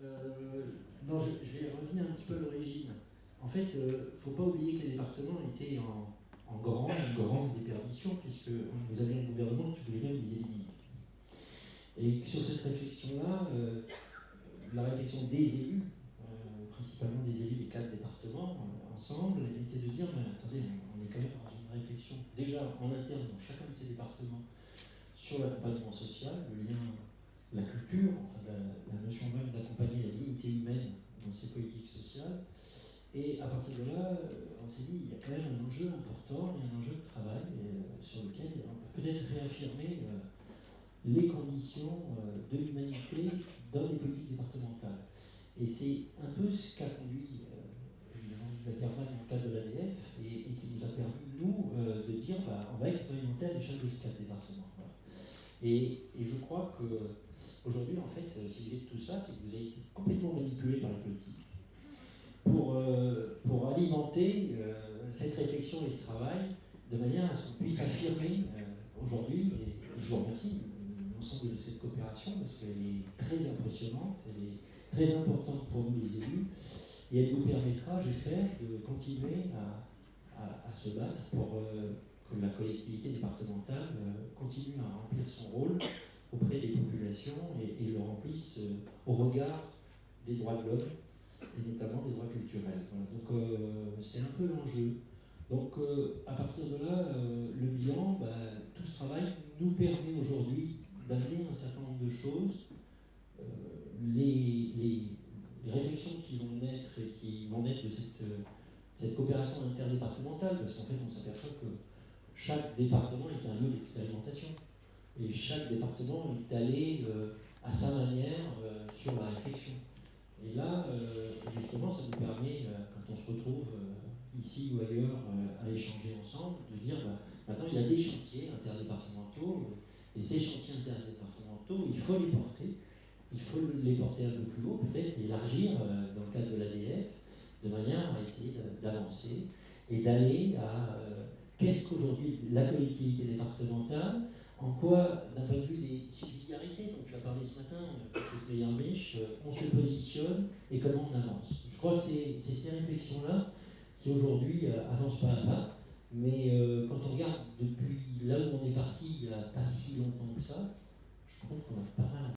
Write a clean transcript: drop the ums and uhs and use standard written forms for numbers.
Non, je vais revenir un petit peu à l'origine. En fait, il ne faut pas oublier que les départements étaient en grande déperdition, puisque nous avions un gouvernement qui voulait même les éliminer. Et sur cette réflexion-là, la réflexion des élus, principalement des élus des 4 départements, ensemble, était de dire, mais attendez, on est quand même dans une réflexion, déjà en interne dans chacun de ces départements, sur l'accompagnement social, le lien, la culture, enfin la notion même d'accompagner la dignité humaine dans ces politiques sociales. Et à partir de là, on s'est dit, il y a quand même un enjeu important, il y a un enjeu de travail sur lequel on peut peut-être réaffirmer les conditions de l'humanité dans les politiques départementales. Et c'est un peu ce qu'a conduit évidemment Yves Ackermann dans le cadre de l'ADF et qui nous a permis, nous, de dire on va expérimenter à l'échelle de ces 4 départements. Voilà. Et je crois qu'aujourd'hui, en fait, si vous êtes tout ça, c'est que vous avez été complètement manipulé par les politiques pour alimenter cette réflexion et ce travail de manière à ce qu'on puisse affirmer aujourd'hui, et je vous remercie l'ensemble de cette coopération parce qu'elle est très impressionnante, elle est très importante pour nous les élus, et elle nous permettra, j'espère, de continuer à se battre pour que la collectivité départementale continue à remplir son rôle auprès des populations et le remplisse au regard des droits de l'homme et notamment des droits culturels. Voilà. Donc c'est un peu l'enjeu. Donc à partir de là, le bilan, tout ce travail nous permet aujourd'hui d'amener un certain nombre de choses. Les réflexions qui vont naître de cette coopération interdépartementale, parce qu'en fait on s'aperçoit que chaque département est un lieu d'expérimentation. Et chaque département est allé à sa manière sur la réflexion. Et là, justement, ça nous permet, quand on se retrouve ici ou ailleurs à échanger ensemble, de dire maintenant il y a des chantiers interdépartementaux, et ces chantiers interdépartementaux, il faut les porter un peu plus haut, peut-être, et élargir dans le cadre de l'ADF, de manière à essayer d'avancer et d'aller à qu'est-ce qu'aujourd'hui la collectivité départementale, en quoi, d'un point de vue des subsidiarités, dont tu as parlé ce matin, Patrice Meyer-Mech, on se positionne et comment on avance. Je crois que c'est ces réflexions-là qui aujourd'hui avancent pas à pas, mais quand on regarde depuis là où on est parti il n'y a pas si longtemps que ça, je trouve qu'on a pas mal